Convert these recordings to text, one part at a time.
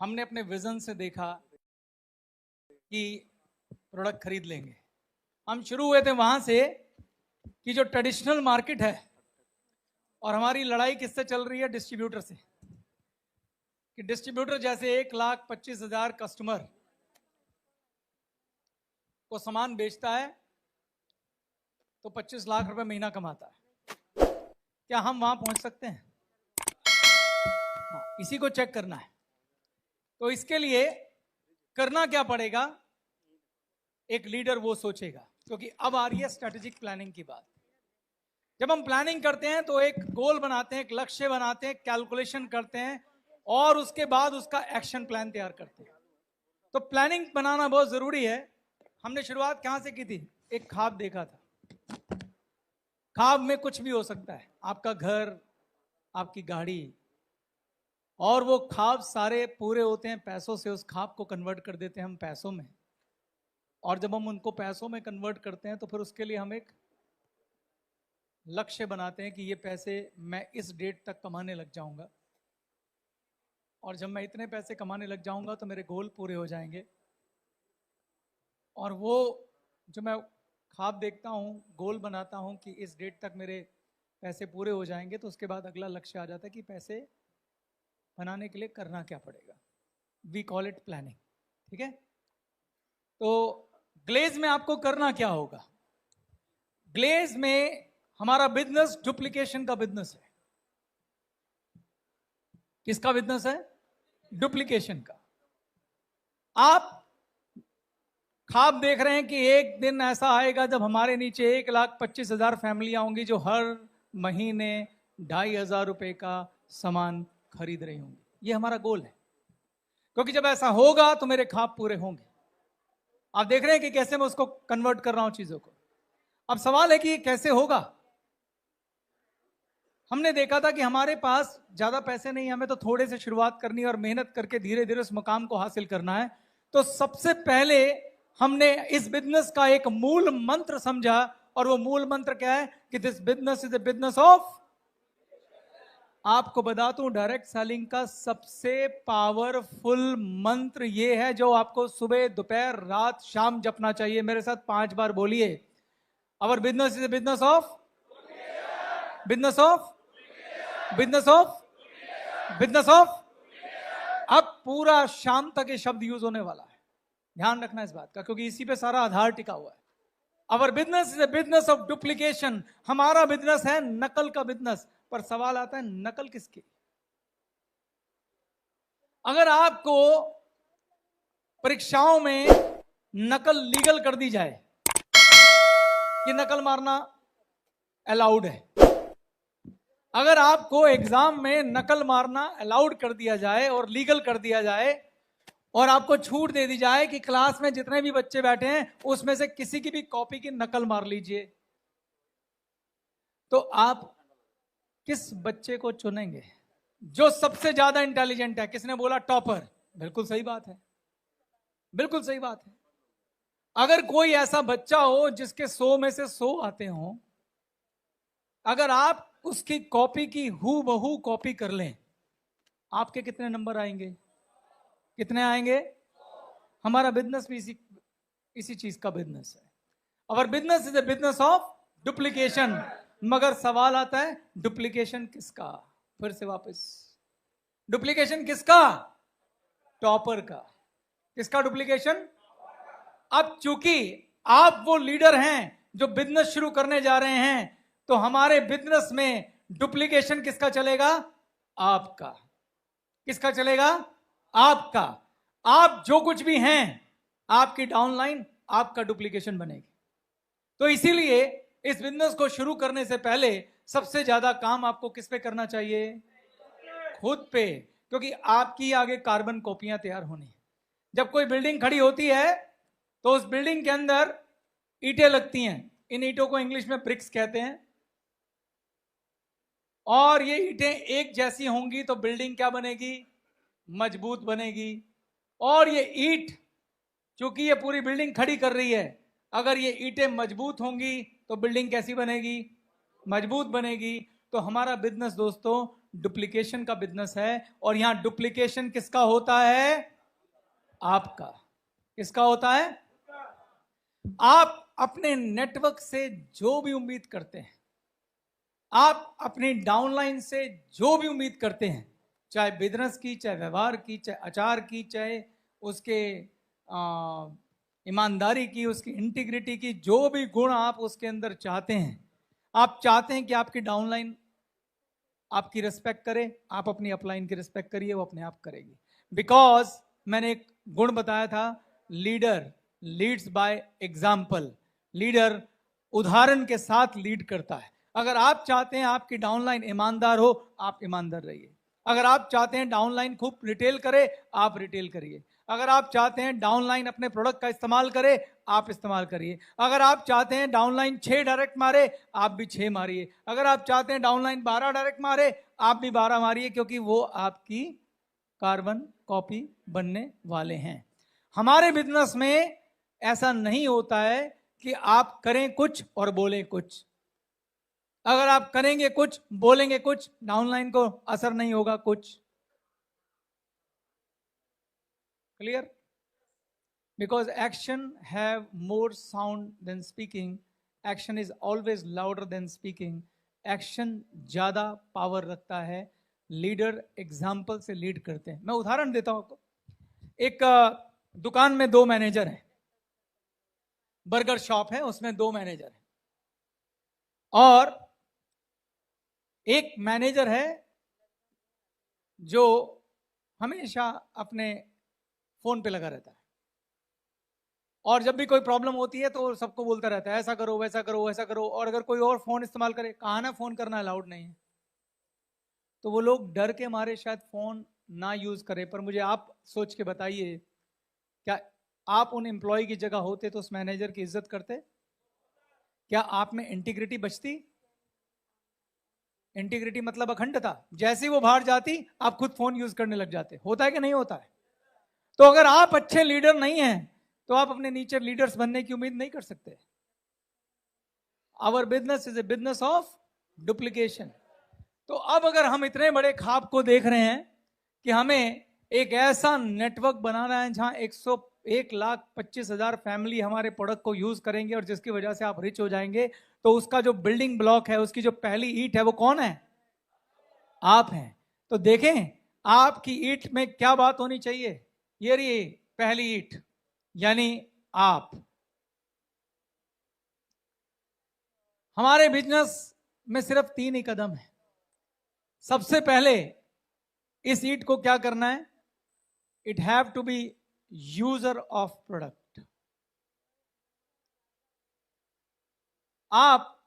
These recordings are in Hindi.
हमने अपने विजन से देखा कि प्रोडक्ट खरीद लेंगे। हम शुरू हुए थे वहां से कि जो ट्रेडिशनल मार्केट है, और हमारी लड़ाई किससे चल रही है? डिस्ट्रीब्यूटर से। कि डिस्ट्रीब्यूटर जैसे 1,25,000 कस्टमर को सामान बेचता है तो 25 लाख रुपए महीना कमाता है। क्या हम वहां पहुंच सकते हैं? इसी को चेक करना है। तो इसके लिए करना क्या पड़ेगा? एक लीडर वो सोचेगा, क्योंकि अब आ रही है स्ट्रेटेजिक प्लानिंग की बात। जब हम प्लानिंग करते हैं तो एक गोल बनाते हैं, एक लक्ष्य बनाते हैं, कैलकुलेशन करते हैं और उसके बाद उसका एक्शन प्लान तैयार करते हैं। तो प्लानिंग बनाना बहुत जरूरी है। हमने शुरुआत कहां से की थी? एक ख्वाब देखा था। ख्वाब में कुछ भी हो सकता है, आपका घर, आपकी गाड़ी, और वो ख्वाब सारे पूरे होते हैं पैसों से। उस ख्वाब को कन्वर्ट कर देते हैं हम पैसों में, और जब हम उनको पैसों में कन्वर्ट करते हैं तो फिर उसके लिए हम एक लक्ष्य बनाते हैं कि ये पैसे मैं इस डेट तक कमाने लग जाऊंगा, और जब मैं इतने पैसे कमाने लग जाऊंगा तो मेरे गोल पूरे हो जाएंगे। और वो जो मैं ख्वाब देखता हूँ, गोल बनाता हूँ कि इस डेट तक मेरे पैसे पूरे हो जाएंगे, तो उसके बाद अगला लक्ष्य आ जाता है कि पैसे बनाने के लिए करना क्या पड़ेगा। We call it planning. ठीक है। तो ग्लेज में आपको करना क्या होगा? ग्लेज में हमारा बिजनेस डुप्लीकेशन का बिजनेस है। किसका बिजनेस है? डुप्लीकेशन का। आप ख्वाब देख रहे हैं कि एक दिन ऐसा आएगा जब हमारे नीचे 1,25,000 फैमिलियां होंगी जो हर महीने 2,500 रुपए का सामान खरीद रही होंगी। ये हमारा गोल है, क्योंकि जब ऐसा होगा तो मेरे ख्वाब पूरे होंगे। आप देख रहे हैं कि कैसे मैं उसको कन्वर्ट कर रहा हूं चीजों को। अब सवाल है कि ये कैसे होगा? हमने देखा था कि हमारे पास ज्यादा पैसे नहीं, हमें तो थोड़े से शुरुआत करनी है और मेहनत करके धीरे धीरे उस मुकाम को हासिल करना है। तो सबसे पहले हमने इस बिजनेस का एक मूल मंत्र समझा, और वो मूल मंत्र क्या है? कि this business is a business of. आपको बता दूं, डायरेक्ट सेलिंग का सबसे पावरफुल मंत्र ये है, जो आपको सुबह, दोपहर, रात, शाम जपना चाहिए। मेरे साथ 5 बार बोलिए। Our business is a business of, business of, business of, business of. अब पूरा शाम तक ये शब्द यूज होने वाला है। ध्यान रखना इस बात का, क्योंकि इसी पे सारा आधार टिका हुआ है। Our business is a business of duplication. हमारा बिजनेस है नकल का बिजनेस। पर सवाल आता है, नकल किसकी? अगर आपको परीक्षाओं में नकल लीगल कर दी जाए कि नकल मारना अलाउड है, अगर आपको एग्जाम में नकल मारना अलाउड कर दिया जाए और लीगल कर दिया जाए, और आपको छूट दे दी जाए कि क्लास में जितने भी बच्चे बैठे हैं उसमें से किसी की भी कॉपी की नकल मार लीजिए, तो आप किस बच्चे को चुनेंगे? जो सबसे ज्यादा इंटेलिजेंट है। किसने बोला? टॉपर। बिल्कुल सही बात है, बिल्कुल सही बात है। अगर कोई ऐसा बच्चा हो जिसके 100 में से 100 आते हो, अगर आप उसकी कॉपी की हूबहू कॉपी कर लें, आपके कितने नंबर आएंगे? कितने आएंगे? हमारा बिजनेस भी इसी चीज का बिजनेस है। Our business is a business of duplication. मगर सवाल आता है, डुप्लीकेशन किसका? फिर से वापस, डुप्लीकेशन किसका? टॉपर का। किसका डुप्लीकेशन? अब चूंकि आप वो लीडर हैं जो बिजनेस शुरू करने जा रहे हैं, तो हमारे बिजनेस में डुप्लीकेशन किसका चलेगा? आपका। किसका चलेगा? आपका। आप जो कुछ भी हैं, आपकी डाउनलाइन आपका डुप्लीकेशन बनेगी। तो इसीलिए इस बिजनेस को शुरू करने से पहले सबसे ज्यादा काम आपको किस पे करना चाहिए? खुद पे। क्योंकि आपकी आगे कार्बन कॉपियां तैयार होनी है। जब कोई बिल्डिंग खड़ी होती है तो उस बिल्डिंग के अंदर ईंटें लगती हैं। इन ईंटों को इंग्लिश में ब्रिक्स कहते हैं। और ये ईंटें एक जैसी होंगी तो बिल्डिंग क्या बनेगी? मजबूत बनेगी। और ये ईंट, चूंकि ये पूरी बिल्डिंग खड़ी कर रही है, अगर ये ईंटें मजबूत होंगी तो बिल्डिंग कैसी बनेगी? मजबूत बनेगी। तो हमारा बिजनेस दोस्तों डुप्लीकेशन का बिजनेस है, और यहां डुप्लीकेशन किसका होता है? आपका। किसका होता है? आप अपने नेटवर्क से जो भी उम्मीद करते हैं, आप अपनी डाउनलाइन से जो भी उम्मीद करते हैं, चाहे बिजनेस की, चाहे व्यवहार की, चाहे आचार की, चाहे उसके ईमानदारी की, उसकी इंटीग्रिटी की, जो भी गुण आप उसके अंदर चाहते हैं, आप चाहते हैं कि आपकी डाउनलाइन आपकी रिस्पेक्ट करे, आप अपनी अपलाइन की रिस्पेक्ट करिए, वो अपने आप करेगी। बिकॉज मैंने एक गुण बताया था, leader leads by example. Leader उदाहरण के साथ लीड करता है। अगर आप चाहते हैं आपकी डाउनलाइन ईमानदार हो, आप ईमानदार रहिए। अगर आप चाहते हैं डाउनलाइन खूब रिटेल करे, आप रिटेल करिए। अगर आप चाहते हैं डाउनलाइन अपने प्रोडक्ट का इस्तेमाल करे, आप इस्तेमाल करिए। अगर आप चाहते हैं डाउनलाइन 6 डायरेक्ट मारे, आप भी 6 मारिए। अगर आप चाहते हैं डाउनलाइन 12 डायरेक्ट मारे, आप भी 12 मारिए, क्योंकि वो आपकी कार्बन कॉपी बनने वाले हैं। हमारे बिजनेस में ऐसा नहीं होता है कि आप करें कुछ और बोलें कुछ। अगर आप करेंगे कुछ, बोलेंगे कुछ, डाउनलाइन को असर नहीं होगा कुछ। Clear? Because action have more sound than speaking. Action is always louder than speaking. Action ज्यादा पावर रखता है। लीडर एग्जाम्पल से लीड करते हैं। मैं उदाहरण देता हूं आपको। एक दुकान में 2 मैनेजर हैं। बर्गर शॉप है, उसमें 2 मैनेजर हैं, और एक मैनेजर है जो हमेशा अपने फोन पे लगा रहता है, और जब भी कोई प्रॉब्लम होती है तो सबको बोलता रहता है ऐसा करो, वैसा करो, वैसा करो। और अगर कोई और फोन इस्तेमाल करे, कहा ना फोन करना अलाउड नहीं है, तो वो लोग डर के मारे शायद फोन ना यूज करें। पर मुझे आप सोच के बताइए, क्या आप उन एम्प्लॉय की जगह होते तो उस मैनेजर की इज्जत करते? क्या आप में इंटीग्रिटी बचती? इंटीग्रिटी मतलब अखंडता। जैसे ही वो बाहर जाती, आप खुद फोन यूज करने लग जाते। होता है कि नहीं होता है? तो अगर आप अच्छे लीडर नहीं हैं, तो आप अपने नीचे लीडर्स बनने की उम्मीद नहीं कर सकते। Our business is a business of duplication. तो अब अगर हम इतने बड़े ख्वाब को देख रहे हैं कि हमें एक ऐसा नेटवर्क बनाना है जहां 1,25,000 फैमिली हमारे प्रोडक्ट को यूज करेंगे, और जिसकी वजह से आप रिच हो जाएंगे, तो उसका जो बिल्डिंग ब्लॉक है, उसकी जो पहली ईंट है, वो कौन है? आप हैं। तो देखें आपकी ईंट में क्या बात होनी चाहिए। ये रही पहली ईंट, यानी आप। हमारे बिजनेस में सिर्फ 3 ही कदम है। सबसे पहले इस ईंट को क्या करना है? It have to be user of product. आप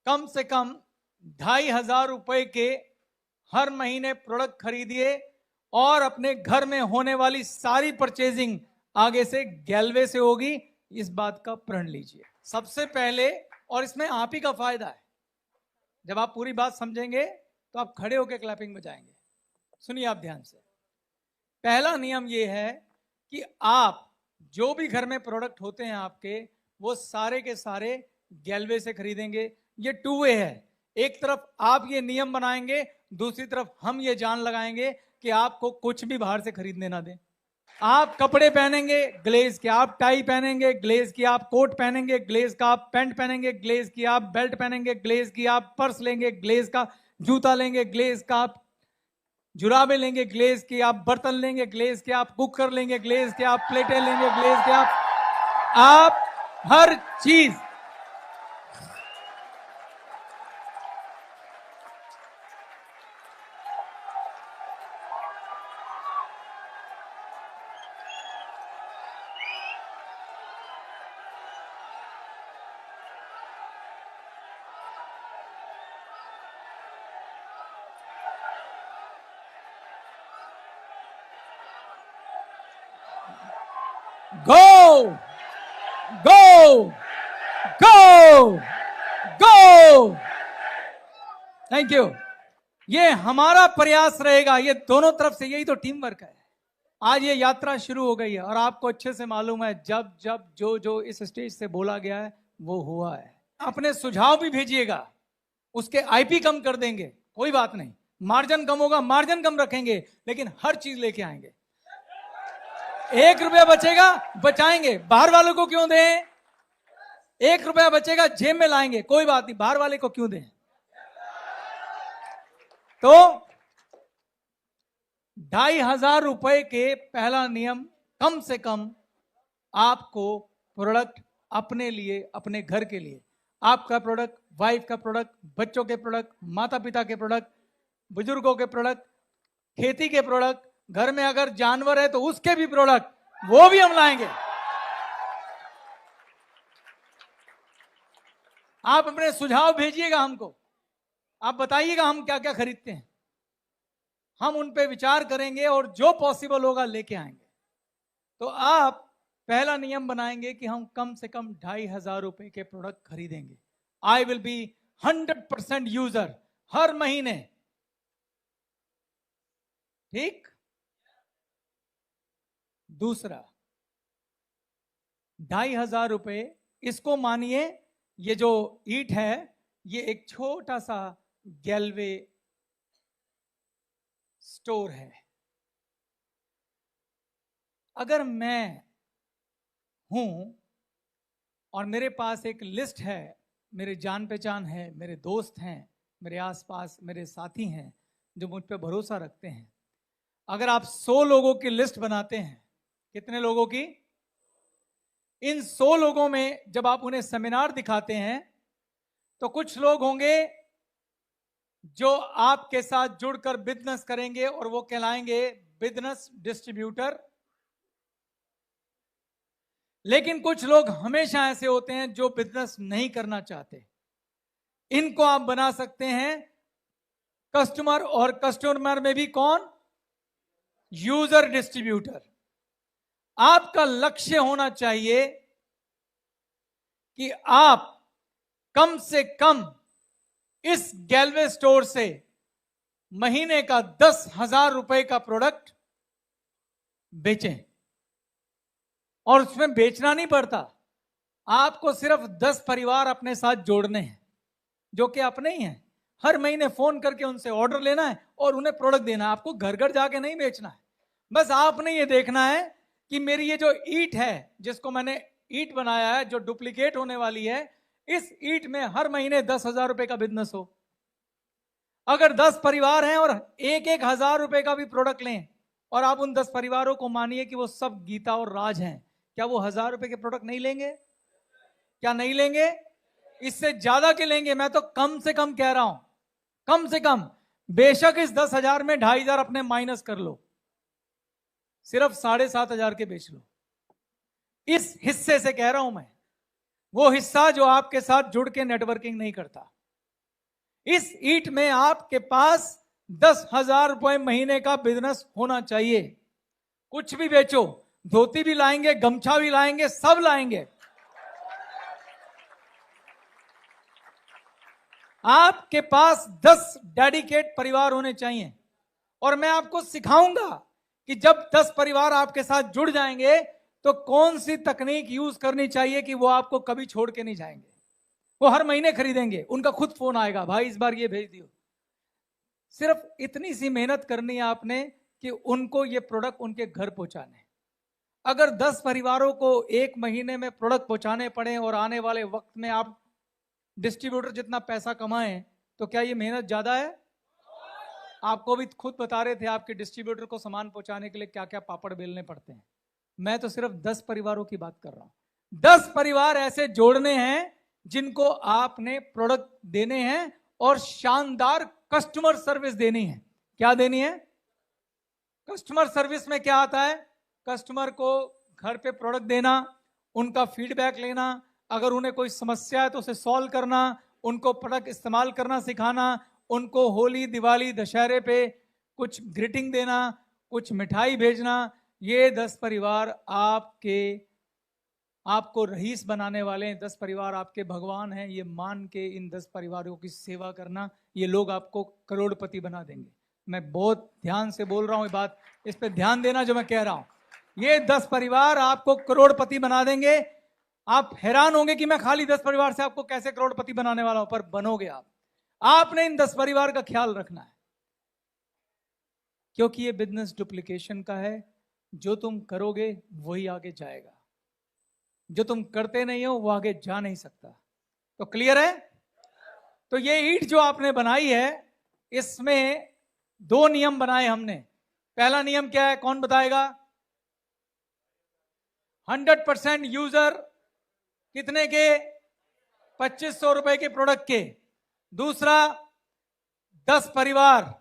कम से कम 2,500 रुपए के हर महीने प्रोडक्ट खरीदिए, और अपने घर में होने वाली सारी परचेजिंग आगे से गैलवे से होगी। इस बात का प्रण लीजिए सबसे पहले, और इसमें आप ही का फायदा है। जब आप पूरी बात समझेंगे तो आप खड़े होकर क्लैपिंग बजाएंगे। सुनिए आप ध्यान से। पहला नियम यह है कि आप जो भी घर में प्रोडक्ट होते हैं आपके, वो सारे के सारे गैलवे से खरीदेंगे। ये 2 वे है। एक तरफ आप ये नियम बनाएंगे, दूसरी तरफ हम ये जान लगाएंगे कि आपको कुछ भी बाहर से खरीदने ना दें। आप कपड़े पहनेंगे ग्लेज के, आप टाई पहनेंगे ग्लेज की, आप कोट पहनेंगे ग्लेज का, आप पैंट पहनेंगे ग्लेज की, आप बेल्ट पहनेंगे ग्लेज की, आप पर्स लेंगे ग्लेज का, जूता लेंगे ग्लेज का, आप जुराबे लेंगे ग्लेज की, आप बर्तन लेंगे ग्लेज के, आप कुकर लेंगे ग्लेज के, आप प्लेटें लेंगे ग्लेज के, आप हर चीज। Go! Go! Go! Go! Thank you. ये हमारा प्रयास रहेगा, ये दोनों तरफ से, यही तो टीम वर्क है। आज ये यात्रा शुरू हो गई है, और आपको अच्छे से मालूम है जब जब जो जो इस स्टेज से बोला गया है वो हुआ है। अपने सुझाव भी भेजिएगा, उसके आईपी कम कर देंगे, कोई बात नहीं। मार्जिन कम होगा, मार्जिन कम रखेंगे, लेकिन हर चीज लेके आएंगे। 1 रुपया बचेगा बचाएंगे, बाहर वालों को क्यों दें? 1 रुपया बचेगा जेब में लाएंगे, कोई बात नहीं, बाहर वाले को क्यों दें? तो 2,500 रुपए के पहला नियम, कम से कम आपको प्रोडक्ट अपने लिए, अपने घर के लिए, आपका प्रोडक्ट, वाइफ का प्रोडक्ट, बच्चों के प्रोडक्ट, माता पिता के प्रोडक्ट, बुजुर्गों के प्रोडक्ट, खेती के प्रोडक्ट, घर में अगर जानवर है तो उसके भी प्रोडक्ट, वो भी हम लाएंगे। आप अपने सुझाव भेजिएगा हमको, आप बताइएगा हम क्या क्या खरीदते हैं, हम उन पे विचार करेंगे और जो पॉसिबल होगा लेके आएंगे। तो आप पहला नियम बनाएंगे कि हम कम से कम 2,500 रुपए के प्रोडक्ट खरीदेंगे। आई विल बी 100% यूजर हर महीने, ठीक। दूसरा, 2,500 रुपए, इसको मानिए ये जो ईट है ये एक छोटा सा गैलवे स्टोर है। अगर मैं हूं और मेरे पास एक लिस्ट है, मेरे जान पहचान है, मेरे दोस्त हैं, मेरे आसपास मेरे साथी हैं जो मुझ पे भरोसा रखते हैं, अगर आप 100 लोगों की लिस्ट बनाते हैं, कितने लोगों की? इन 100 लोगों में जब आप उन्हें सेमिनार दिखाते हैं तो कुछ लोग होंगे जो आपके साथ जुड़कर बिजनेस करेंगे और वो कहलाएंगे बिजनेस डिस्ट्रीब्यूटर। लेकिन कुछ लोग हमेशा ऐसे होते हैं जो बिजनेस नहीं करना चाहते, इनको आप बना सकते हैं कस्टमर, और कस्टमर में भी कौन? User distributor. आपका लक्ष्य होना चाहिए कि आप कम से कम इस गैलवे स्टोर से महीने का 10,000 रुपए का प्रोडक्ट बेचें। और उसमें बेचना नहीं पड़ता, आपको सिर्फ 10 परिवार अपने साथ जोड़ने हैं जो कि अपने ही हैं। हर महीने फोन करके उनसे ऑर्डर लेना है और उन्हें प्रोडक्ट देना है। आपको घर घर जाके नहीं बेचना है, बस आपने ये देखना है कि मेरी ये जो ईट है, जिसको मैंने ईट बनाया है जो डुप्लीकेट होने वाली है, इस ईट में हर महीने 10,000 रुपए का बिजनेस हो। अगर 10 परिवार हैं और 1,000 रुपए का भी प्रोडक्ट लें और आप उन 10 परिवारों को मानिए कि वो सब गीता और राज हैं, क्या वो 1,000 रुपए के प्रोडक्ट नहीं लेंगे? क्या नहीं लेंगे? इससे ज्यादा के लेंगे। मैं तो कम से कम कह रहा हूं, कम से कम। बेशक इस 10,000 में 2,500 अपने माइनस कर लो, सिर्फ 7,500 के बेच लो। इस हिस्से से कह रहा हूं मैं, वो हिस्सा जो आपके साथ जुड़ के नेटवर्किंग नहीं करता। इस ईट में आपके पास 10,000 रुपए महीने का बिजनेस होना चाहिए। कुछ भी बेचो, धोती भी लाएंगे, गमछा भी लाएंगे, सब लाएंगे। आपके पास 10 डेडिकेट परिवार होने चाहिए। और मैं आपको सिखाऊंगा कि जब 10 परिवार आपके साथ जुड़ जाएंगे तो कौन सी तकनीक यूज करनी चाहिए कि वो आपको कभी छोड़ के नहीं जाएंगे। वो हर महीने खरीदेंगे, उनका खुद फोन आएगा, भाई इस बार ये भेज दियो। सिर्फ इतनी सी मेहनत करनी है आपने कि उनको ये प्रोडक्ट उनके घर पहुंचाने। अगर 10 परिवारों को एक महीने में प्रोडक्ट पहुंचाने पड़े और आने वाले वक्त में आप डिस्ट्रीब्यूटर जितना पैसा कमाएं, तो क्या ये मेहनत ज्यादा है? आपको भी खुद बता रहे थे, आपके डिस्ट्रीब्यूटर को सामान पहुंचाने के लिए क्या क्या पापड़ बेलने पड़ते हैं। मैं तो सिर्फ 10 परिवारों की बात कर रहा हूं। 10 परिवार ऐसे जोड़ने हैं जिनको आपने प्रोडक्ट देने हैं और शानदार कस्टमर सर्विस देनी है। क्या देनी है? कस्टमर सर्विस में क्या आता है? कस्टमर को घर पे प्रोडक्ट देना, उनका फीडबैक लेना, अगर उन्हें कोई समस्या है तो उसे सॉल्व करना, उनको प्रोडक्ट इस्तेमाल करना सिखाना, उनको होली, दिवाली, दशहरे पे कुछ ग्रीटिंग देना, कुछ मिठाई भेजना। ये 10 परिवार आपको रईस बनाने वाले हैं। 10 परिवार आपके भगवान हैं, ये मान के इन 10 परिवारों की सेवा करना, ये लोग आपको करोड़पति बना देंगे। मैं बहुत ध्यान से बोल रहा हूं ये बात, इस पे ध्यान देना जो मैं कह रहा हूं। ये 10 परिवार आपको करोड़पति बना देंगे। आप हैरान होंगे कि मैं खाली 10 परिवार से आपको कैसे करोड़पति बनाने वाला हूं, पर बनोगे आप। आपने इन 10 परिवार का ख्याल रखना है। क्योंकि ये बिजनेस डुप्लीकेशन का है। जो तुम करोगे वही आगे जाएगा, जो तुम करते नहीं हो वो आगे जा नहीं सकता। तो क्लियर है? तो ये ईट जो आपने बनाई है, इसमें दो नियम बनाए हमने। पहला नियम क्या है, कौन बताएगा? 100% यूजर कितने के? 2500 रुपए के प्रोडक्ट के। दूसरा 10 परिवार।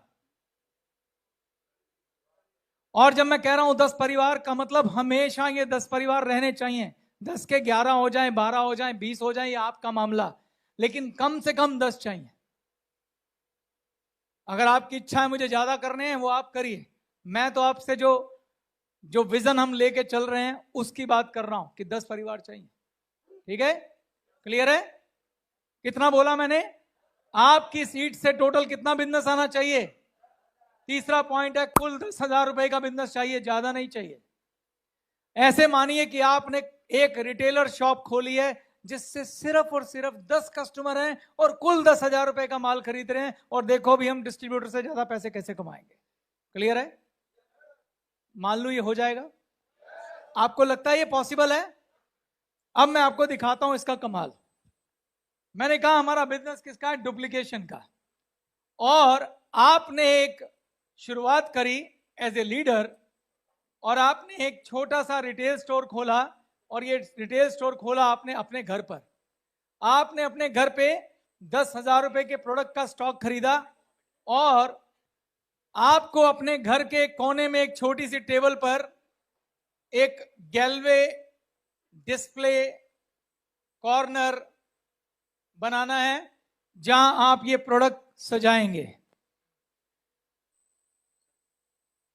और जब मैं कह रहा हूं 10 परिवार का मतलब हमेशा ये 10 परिवार रहने चाहिए। 10 के 11 हो जाएं, 12 हो जाएं, 20 हो जाएं, ये आपका मामला, लेकिन कम से कम 10 चाहिए। अगर आपकी इच्छा है मुझे ज्यादा करने हैं, वो आप करिए। मैं तो आपसे जो विजन हम लेके चल रहे हैं उसकी बात कर रहा हूं कि 10 परिवार चाहिए। ठीक है? क्लियर है? कितना बोला मैंने? आपकी सीट से टोटल कितना बिजनेस आना चाहिए? तीसरा पॉइंट है, कुल 10,000 रुपए का बिजनेस चाहिए, ज्यादा नहीं चाहिए। ऐसे मानिए कि आपने एक रिटेलर शॉप खोली है जिससे सिर्फ और सिर्फ 10 कस्टमर हैं और कुल 10,000 रुपए का माल खरीद रहे हैं, और देखो भी हम डिस्ट्रीब्यूटर से ज्यादा पैसे कैसे कमाएंगे। क्लियर है? मान लो ये हो जाएगा। आपको लगता है ये पॉसिबल है? अब मैं आपको दिखाता हूं इसका कमाल। मैंने कहा हमारा बिजनेस किसका है? डुप्लीकेशन का। और आपने एक शुरुआत करी एज ए लीडर, और आपने एक छोटा सा रिटेल स्टोर खोला, और ये रिटेल स्टोर खोला आपने अपने घर पर। आपने अपने घर पे 10,000 रुपए के प्रोडक्ट का स्टॉक खरीदा, और आपको अपने घर के कोने में एक छोटी सी टेबल पर एक गैलवे डिस्प्ले कॉर्नर बनाना है जहां आप ये प्रोडक्ट सजाएंगे।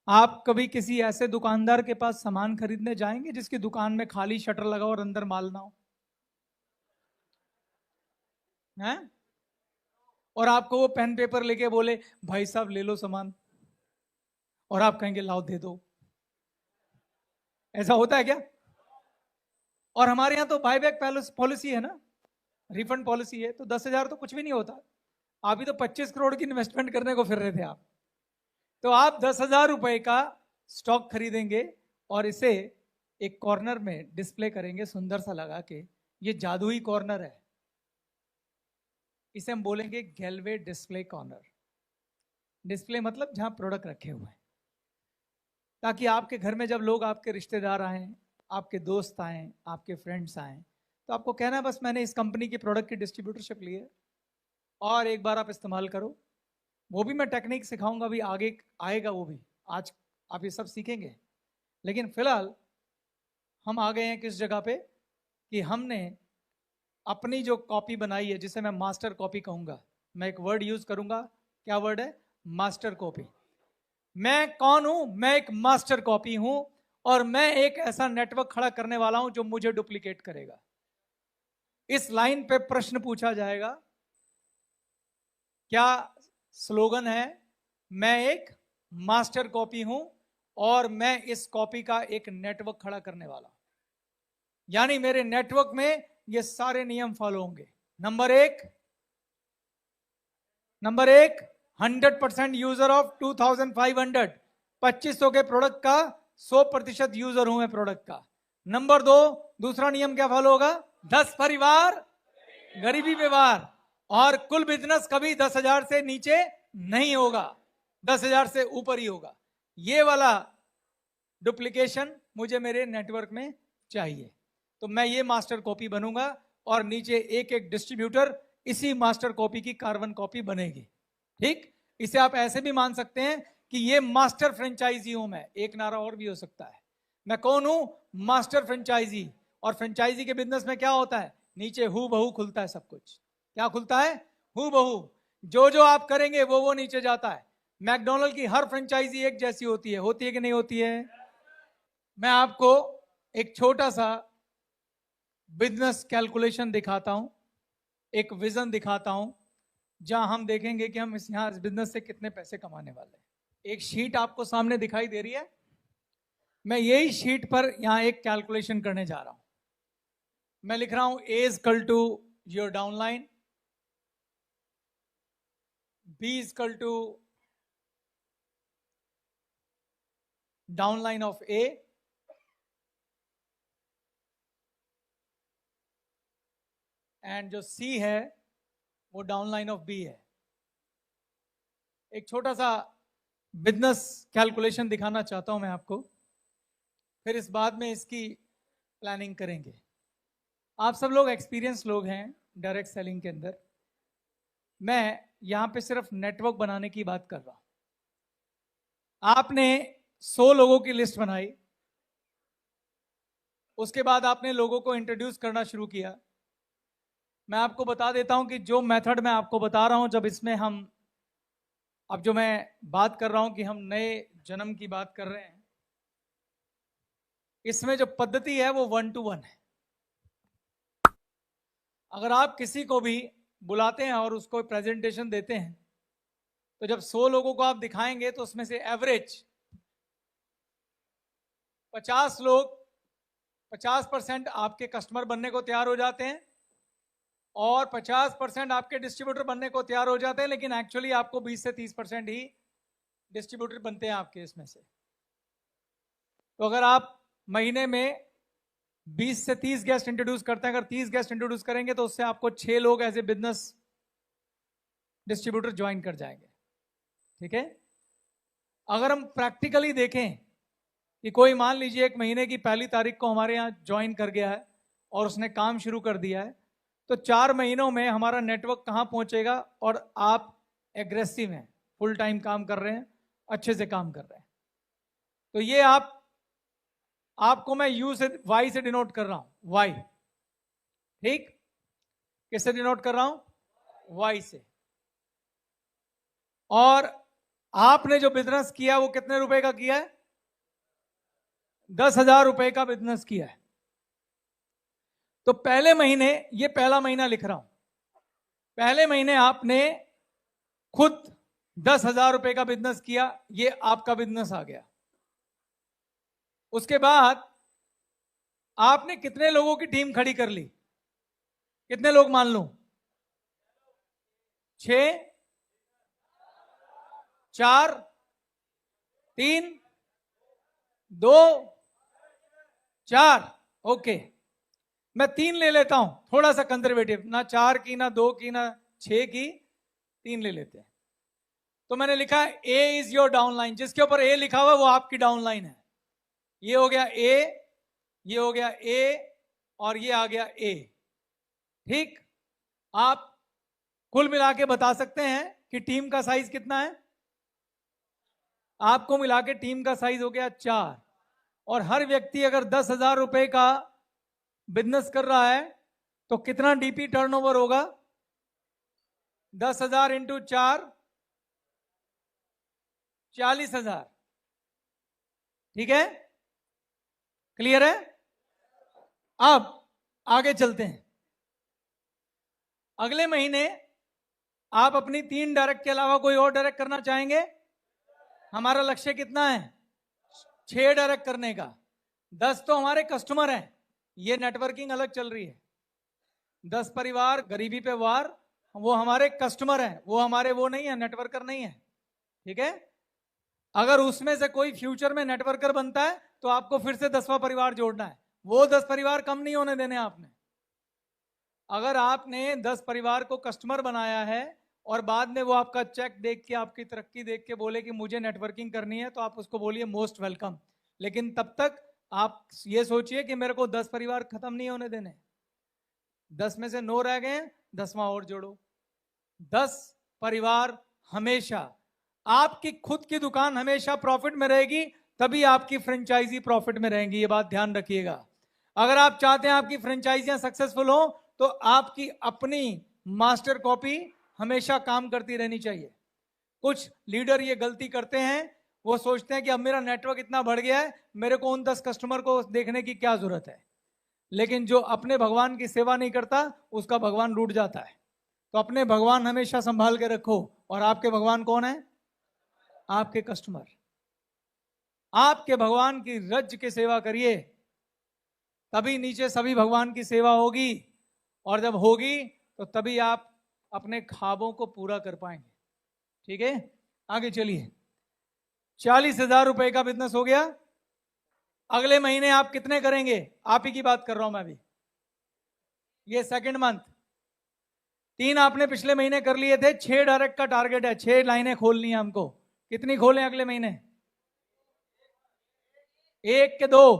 आप कभी किसी ऐसे दुकानदार के पास सामान खरीदने जाएंगे जिसकी दुकान में खाली शटर लगा और अंदर माल ना हो? हैं? और आपको वो पेन पेपर लेके बोले भाई साहब ले लो सामान, और आप कहेंगे लाओ दे दो। ऐसा होता है क्या? और हमारे यहां तो बायबैक पॉलिसी है ना, रिफंड पॉलिसी है, तो 10,000 तो कुछ भी नहीं होता। आप ही तो 25 करोड़ की इन्वेस्टमेंट करने को फिर रहे थे आप। तो आप 10,000 रुपए का स्टॉक खरीदेंगे और इसे एक कॉर्नर में डिस्प्ले करेंगे सुंदर सा लगा के। ये जादुई कॉर्नर है, इसे हम बोलेंगे गैलवे डिस्प्ले कॉर्नर। डिस्प्ले मतलब जहां प्रोडक्ट रखे हुए हैं, ताकि आपके घर में जब लोग, आपके रिश्तेदार आए, आपके दोस्त आए, आपके फ्रेंड्स आए, तो आपको कहना है बस मैंने इस कंपनी की प्रोडक्ट की डिस्ट्रीब्यूटरशिप ली है और एक बार आप इस्तेमाल करो। वो भी मैं टेक्निक सिखाऊंगा, भी आगे आएगा वो भी। आज आप ये सब सीखेंगे, लेकिन फिलहाल हम आ गए हैं किस जगह पे कि हमने अपनी जो कॉपी बनाई है, जिसे मैं मास्टर कॉपी कहूंगा। मैं एक वर्ड यूज करूंगा, क्या वर्ड है? Master copy. मैं कौन हूं? मैं एक मास्टर कॉपी हूं, और मैं एक ऐसा नेटवर्क खड़ा करने वाला हूं जो मुझे डुप्लीकेट करेगा। इस लाइन पे प्रश्न पूछा जाएगा, क्या स्लोगन है? मैं एक मास्टर कॉपी हूं और मैं इस कॉपी का एक नेटवर्क खड़ा करने वाला हूं। यानी मेरे नेटवर्क में ये सारे नियम फॉलो होंगे। नंबर एक 100% यूजर ऑफ 2500, 2500 के प्रोडक्ट का 100% यूजर हूं मैं प्रोडक्ट का। नंबर दो, दूसरा नियम क्या फॉलो होगा? 10 परिवार गरीबी व्यवहार, और कुल बिजनेस कभी 10,000 से नीचे नहीं होगा, 10,000 से ऊपर ही होगा। ये वाला डुप्लीकेशन मुझे मेरे नेटवर्क में चाहिए। तो मैं ये मास्टर कॉपी बनूंगा, और नीचे एक एक डिस्ट्रीब्यूटर इसी मास्टर कॉपी की कार्बन कॉपी बनेगी। ठीक? इसे आप ऐसे भी मान सकते हैं कि ये मास्टर फ्रेंचाइजी हूं मैं। एक नारा और भी हो सकता है। मैं कौन हूं? Master franchisee. और फ्रेंचाइजी के बिजनेस में क्या होता है? नीचे हु बहू खुलता है सब कुछ। क्या खुलता है? हु बहू। जो जो आप करेंगे वो नीचे जाता है। मैकडोनल्ड की हर फ्रेंचाइजी एक जैसी होती है कि नहीं होती है? मैं आपको एक छोटा सा बिजनेस कैलकुलेशन दिखाता हूं, एक विजन दिखाता हूं, जहां हम देखेंगे कि हम इस बिजनेस से कितने पैसे कमाने वाले हैं। एक शीट आपको सामने दिखाई दे रही है। मैं यही शीट पर यहां एक कैलकुलेशन करने जा रहा हूं। मैं लिख रहा हूं A equal to your downline, B equal to downline of A, and जो सी है वो डाउनलाइन ऑफ बी है। एक छोटा सा बिजनेस कैलकुलेशन दिखाना चाहता हूं मैं आपको, फिर इस बाद में इसकी प्लानिंग करेंगे। आप सब लोग एक्सपीरियंस लोग हैं डायरेक्ट सेलिंग के अंदर। मैं यहां पे सिर्फ नेटवर्क बनाने की बात कर रहा हूं। आपने 100 लोगों की लिस्ट बनाई, उसके बाद आपने लोगों को इंट्रोड्यूस करना शुरू किया। मैं आपको बता देता हूं कि जो मेथड मैं आपको बता रहा हूं, जब इसमें हम, अब जो मैं बात कर रहा हूं कि हम नए जन्म की बात कर रहे हैं, इसमें जो पद्धति है वो 1 to 1 है। अगर आप किसी को भी बुलाते हैं और उसको प्रेजेंटेशन देते हैं, तो जब 100 लोगों को आप दिखाएंगे तो उसमें से एवरेज 50 लोग 50% आपके कस्टमर बनने को तैयार हो जाते हैं और 50% आपके डिस्ट्रीब्यूटर बनने को तैयार हो जाते हैं, लेकिन एक्चुअली आपको 20 से 30% ही डिस्ट्रीब्यूटर बनते हैं आपके इसमें से। तो अगर आप महीने में 20 से 30 गेस्ट इंट्रोड्यूस करते हैं, अगर 30 गेस्ट इंट्रोड्यूस करेंगे तो उससे आपको 6 लोग as a business distributor join कर जाएंगे। ठीक है। अगर हम प्रैक्टिकली देखें कि कोई मान लीजिए 1 महीने की पहली तारीख को हमारे यहाँ ज्वाइन कर गया है और उसने काम शुरू कर दिया है, तो 4 महीनों में हमारा नेटवर्क कहाँ पहुंचेगा, और आप एग्रेसिव हैं, फुल टाइम काम कर रहे हैं, अच्छे से काम कर रहे हैं। तो ये आपको मैं यू से वाई से डिनोट कर रहा हूं, वाई। ठीक, किससे डिनोट कर रहा हूं? वाई से। और आपने जो बिजनेस किया वो कितने रुपए का किया है? 10,000 रुपए का बिजनेस किया है। तो पहले महीने, ये पहला महीना लिख रहा हूं, पहले महीने आपने खुद 10,000 रुपए का बिजनेस किया, ये आपका बिजनेस आ गया। उसके बाद आपने कितने लोगों की टीम खड़ी कर ली? कितने लोग मान लूं? 6, 4, 3, 2, 4। ओके, मैं 3 ले लेता हूं, थोड़ा सा कंजर्वेटिव, ना 4 की, ना 2 की, ना 6 की, 3 ले लेते हैं। तो मैंने लिखा ए इज योर डाउनलाइन। जिसके ऊपर ए लिखा हुआ है वो आपकी डाउनलाइन है। ये हो गया ए, ये हो गया ए, और ये आ गया ए। ठीक, आप कुल मिला के बता सकते हैं कि टीम का साइज कितना है? आपको मिला के टीम का साइज हो गया 4। और हर व्यक्ति अगर 10,000 रुपए का बिजनेस कर रहा है तो कितना डीपी टर्नओवर होगा? 10,000 इंटू 4, 40,000। ठीक है, क्लियर है? अब आगे चलते हैं। अगले महीने आप अपनी 3 डायरेक्ट के अलावा कोई और डायरेक्ट करना चाहेंगे? हमारा लक्ष्य कितना है? 6 डायरेक्ट करने का। 10 तो हमारे कस्टमर हैं, ये नेटवर्किंग अलग चल रही है। 10 परिवार गरीबी पे वार, वो हमारे कस्टमर हैं, वो हमारे वो नहीं है, नेटवर्कर नहीं है। ठीक है। अगर उसमें से कोई फ्यूचर में नेटवर्कर बनता है तो आपको फिर से 10वां परिवार जोड़ना है। वो 10 परिवार कम नहीं होने देने आपने। अगर आपने 10 परिवार को कस्टमर बनाया है और बाद में वो आपका चेक देख के, आपकी तरक्की देख के बोले कि मुझे नेटवर्किंग करनी है, तो आप उसको बोलिए मोस्ट वेलकम। लेकिन तब तक आप ये सोचिए कि मेरे को 10 परिवार खत्म नहीं होने देने। 10 में से 9 रह गए, 10वां और जोड़ो। 10 परिवार हमेशा, आपकी खुद की दुकान हमेशा प्रॉफिट में रहेगी, तभी आपकी फ्रेंचाइजी प्रॉफिट में रहेंगी। ये बात ध्यान रखिएगा। अगर आप चाहते हैं आपकी फ्रेंचाइजियां सक्सेसफुल हो तो आपकी अपनी मास्टर कॉपी हमेशा काम करती रहनी चाहिए। कुछ लीडर ये गलती करते हैं, वो सोचते हैं कि अब मेरा नेटवर्क इतना बढ़ गया है, मेरे को उन 10 कस्टमर को देखने की क्या जरूरत है। लेकिन जो अपने भगवान की सेवा नहीं करता उसका भगवान रूठ जाता है। तो अपने भगवान हमेशा संभाल के रखो। और आपके भगवान कौन है? आपके कस्टमर। आपके भगवान की रज की सेवा करिए, तभी नीचे सभी भगवान की सेवा होगी। और जब होगी तो तभी आप अपने ख्वाबों को पूरा कर पाएंगे। ठीक है, आगे चलिए। 40,000 रुपए का बिजनेस हो गया, अगले महीने आप कितने करेंगे? आप ही की बात कर रहा हूं मैं अभी। ये सेकंड मंथ 3 आपने पिछले महीने कर लिए थे। 6 डायरेक्ट का टारगेट है, 6 लाइनें खोलनी है हमको। कितनी खोलें अगले महीने? 1 के 2,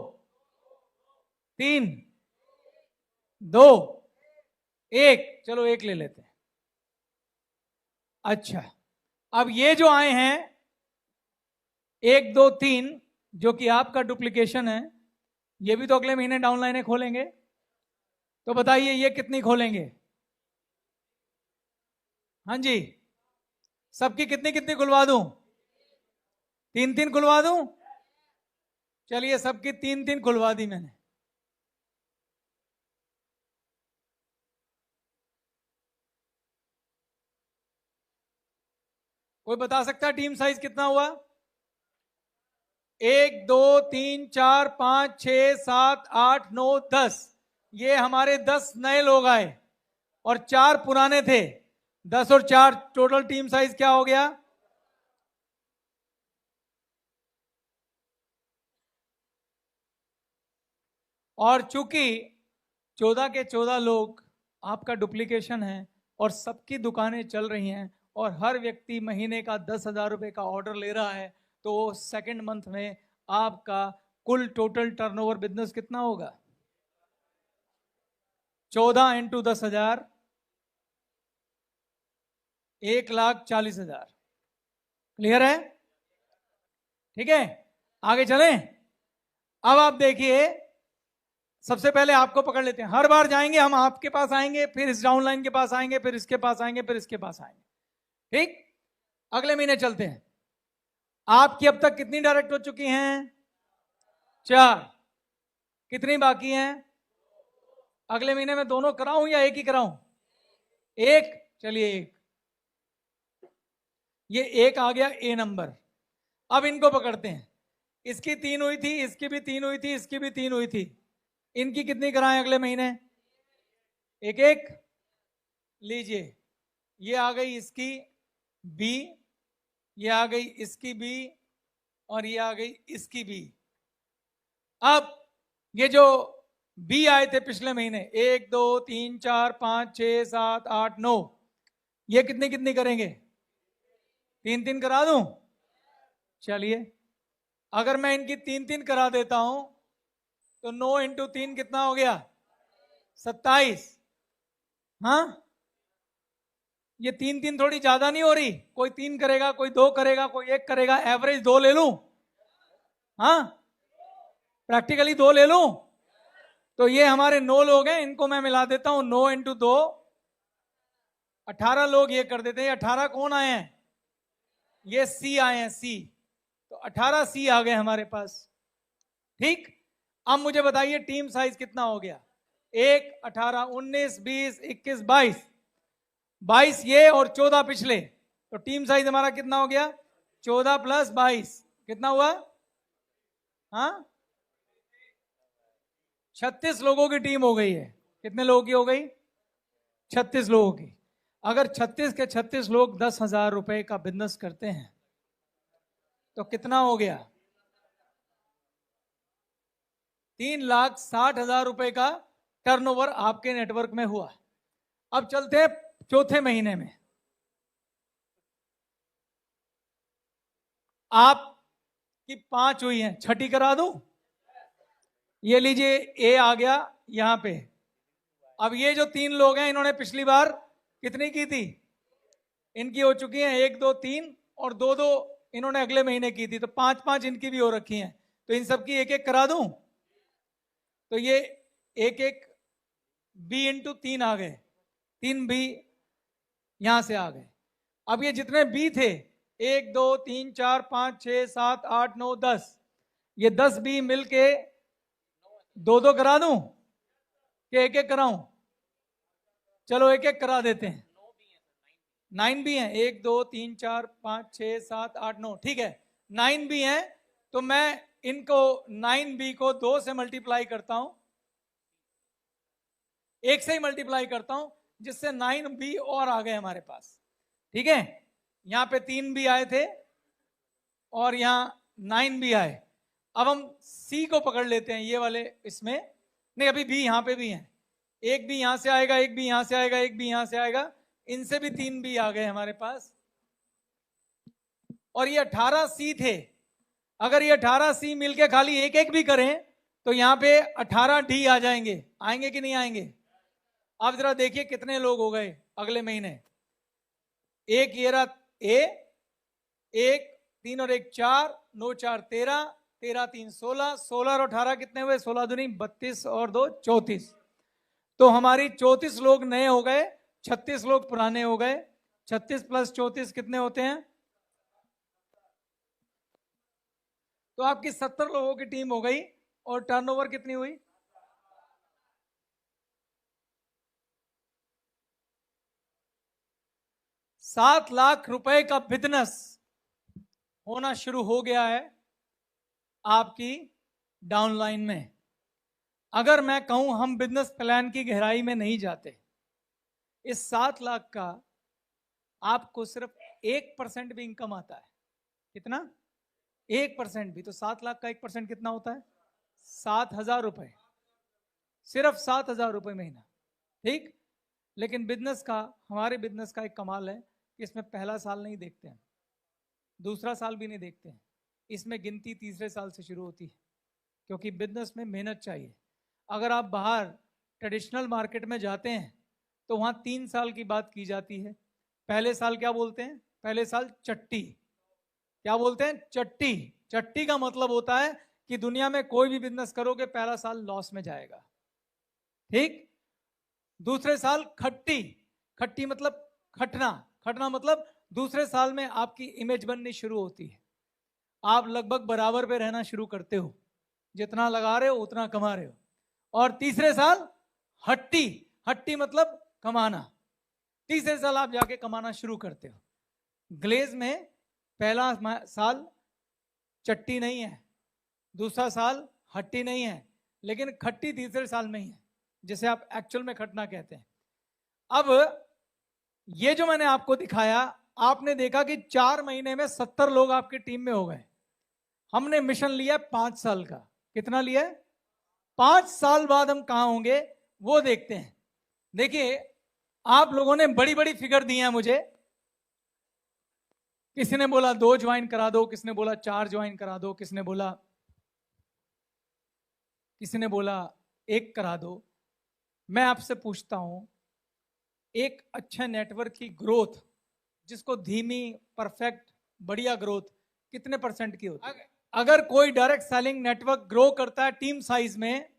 3, 2, 1। चलो 1 ले लेते हैं। अच्छा, अब ये जो आए हैं 1, 2, 3, जो कि आपका डुप्लीकेशन है, ये भी तो अगले महीने डाउनलाइनें खोलेंगे। तो बताइए ये कितनी खोलेंगे? हाँ जी, सबकी कितनी कितनी खुलवा दूं? 3-3 खुलवा दूं? चलिए सबकी 3-3 खुलवा दी मैंने। कोई बता सकता है टीम साइज कितना हुआ? 1, 2, 3, 4, 5, 6, 7, 8, 9, 10। ये हमारे 10 नए लोग आए और 4 पुराने थे। 10 और 4 टोटल टीम साइज क्या हो गया? और चूंकि 14 के 14 लोग आपका डुप्लीकेशन है और सबकी दुकानें चल रही हैं और हर व्यक्ति महीने का 10,000 रुपए का ऑर्डर ले रहा है, तो सेकंड मंथ में आपका कुल टोटल टर्नओवर बिजनेस कितना होगा? 14 इंटू 10,000, 1,40,000। क्लियर है? ठीक है, आगे चलें। अब आप देखिए, सबसे पहले आपको पकड़ लेते हैं। हर बार जाएंगे हम, आपके पास आएंगे, फिर इस डाउनलाइन के पास आएंगे, फिर इसके पास आएंगे, फिर इसके पास आएंगे। ठीक, अगले महीने चलते हैं। आपकी अब तक कितनी डायरेक्ट हो चुकी हैं? 4। कितनी बाकी हैं? अगले महीने में दोनों कराऊं या एक ही कराऊं? एक। चलिए एक। ये एक आ गया ए नंबर। अब इनको पकड़ते हैं। इसकी 3 हुई थी, इसकी भी 3 हुई थी, इसकी भी 3 हुई थी। इनकी कितनी कराएं अगले महीने? एक एक। लीजिए, ये आ गई इसकी बी, ये आ गई इसकी बी, और ये आ गई इसकी बी। अब ये जो बी आए थे पिछले महीने, 1, 2, 3, 4, 5, 6, 7, 8, 9, ये कितनी कितनी करेंगे? 3-3 करा दूं? चलिए, अगर मैं इनकी 3-3 करा देता हूं तो 9 इंटू 3 कितना हो गया? 27। हाँ, ये 3-3 थोड़ी ज्यादा नहीं हो रही? कोई 3 करेगा, कोई 2 करेगा, कोई 1 करेगा, एवरेज 2 ले लूं? हाँ, प्रैक्टिकली 2 ले लूं? तो ये हमारे 9 लोग हैं, इनको मैं मिला देता हूं। 9 इंटू 2, 18 लोग ये कर देते हैं। 18 कौन आए हैं? ये सी आए हैं, सी। तो 18 सी आ गए हमारे पास। ठीक, अब मुझे बताइए टीम साइज कितना हो गया? 1, 18, 19, 20, 21, 22। 22 ये और 14 पिछले, तो टीम साइज हमारा कितना हो गया? 14 प्लस 22 कितना हुआ? हाँ, 36 लोगों की टीम हो गई है। कितने लोगों की हो गई? 36 लोगों की। अगर 36 के 36 लोग 10,000 रुपए का बिजनेस करते हैं तो कितना हो गया? 3,60,000 रुपए का टर्नओवर आपके नेटवर्क में हुआ। अब चलते हैं चौथे महीने में। आपकी 5 हुई हैं, छठी करा दूं? ये लीजिए, ए आ गया यहां पे। अब ये जो 3 लोग हैं, इन्होंने पिछली बार कितनी की थी? इनकी हो चुकी हैं 1, 2, 3, और 2, 2 इन्होंने अगले महीने की थी, तो 5-5 इनकी भी हो रखी हैं। तो इन सबकी एक एक करा दूं? तो ये एक एक बी इंटू 3 आ गए, 3 बी यहां से आ गए। अब ये जितने बी थे, 1, 2, 3, 4, 5, 6, 7, 8, 9, 10, ये 10 बी मिलके 2-2 करा दूं कि एक एक कराऊं? चलो एक एक करा देते हैं। 9 भी हैं, 1, 2, 3, 4, 5, 6, 7, 8, 9। ठीक है, 9 भी हैं, तो मैं इनको 9B को 2 से मल्टीप्लाई करता हूं, 1 से ही मल्टीप्लाई करता हूं, जिससे 9B और आ गए हमारे पास। ठीक है, यहां पे 3 भी आए थे और यहां 9 भी आए। अब हम सी को पकड़ लेते हैं, ये वाले इसमें नहीं, अभी बी यहां पे भी हैं, एक भी यहां से आएगा, एक भी यहां से आएगा, एक भी यहां से आएगा, इनसे भी 3 भी आ गए हमारे पास। और ये 18 सी थे, अगर ये 18 सी मिलके खाली एक एक भी करें तो यहां पे 18 डी आ जाएंगे, आएंगे कि नहीं आएंगे? आप जरा देखिए कितने लोग हो गए अगले महीने। एक ये रहा ए, एक 3 और 1 4, 9 4 13, 13 3 16, 16 और 18 कितने हुए? 16 दूनी 32 और 2 34। तो हमारी 34 लोग नए हो गए, 36 लोग पुराने हो गए। 36 प्लस 34 कितने होते हैं? तो आपकी 70 लोगों की टीम हो गई। और टर्नओवर कितनी हुई? 7 लाख रुपए का बिजनेस होना शुरू हो गया है आपकी डाउनलाइन में। अगर मैं कहूं हम बिजनेस प्लान की गहराई में नहीं जाते, इस 7 लाख का आपको सिर्फ 1% भी इनकम आता है। कितना? 1% भी। तो 7 लाख का 1% कितना होता है? 7,000 रुपए, सिर्फ 7,000 रुपए महीना। ठीक। लेकिन बिजनेस का, हमारे बिजनेस का एक कमाल है कि इसमें पहला साल नहीं देखते हैं, दूसरा साल भी नहीं देखते हैं, इसमें गिनती तीसरे साल से शुरू होती है, क्योंकि बिजनेस में मेहनत चाहिए। अगर आप बाहर ट्रेडिशनल मार्केट में जाते हैं तो वहाँ 3 साल की बात की जाती है। पहले साल क्या बोलते हैं? पहले साल चट्टी। क्या बोलते हैं? चट्टी। चट्टी का मतलब होता है कि दुनिया में कोई भी बिजनेस करोगे पहला साल लॉस में जाएगा। ठीक। दूसरे साल खट्टी। खट्टी मतलब खटना। खटना मतलब दूसरे साल में आपकी इमेज बननी शुरू होती है, आप लगभग बराबर पे रहना शुरू करते हो, जितना लगा रहे हो उतना कमा रहे हो। और तीसरे साल हट्टी। हट्टी मतलब कमाना। तीसरे साल आप जाके कमाना शुरू करते हो। ग्लेज में पहला साल चट्टी नहीं है, दूसरा साल हट्टी नहीं है, लेकिन खट्टी तीसरे साल में ही है, जिसे आप एक्चुअल में खटना कहते हैं। अब ये जो मैंने आपको दिखाया, आपने देखा कि 4 महीने में 70 लोग आपकी टीम में हो गए। हमने मिशन लिया 5 साल का। कितना लिया है? 5 साल बाद हम कहां होंगे वो देखते हैं। देखिए, आप लोगों ने बड़ी बड़ी फिगर दी है मुझे। किसी ने बोला 2 ज्वाइन करा दो, किसी ने बोला 4 ज्वाइन करा दो, किसी ने बोला 1 करा दो। मैं आपसे पूछता हूं, एक अच्छे नेटवर्क की ग्रोथ, जिसको धीमी, परफेक्ट, बढ़िया ग्रोथ कितने % की होती है? अगर कोई डायरेक्ट सेलिंग नेटवर्क ग्रो करता है टीम साइज में,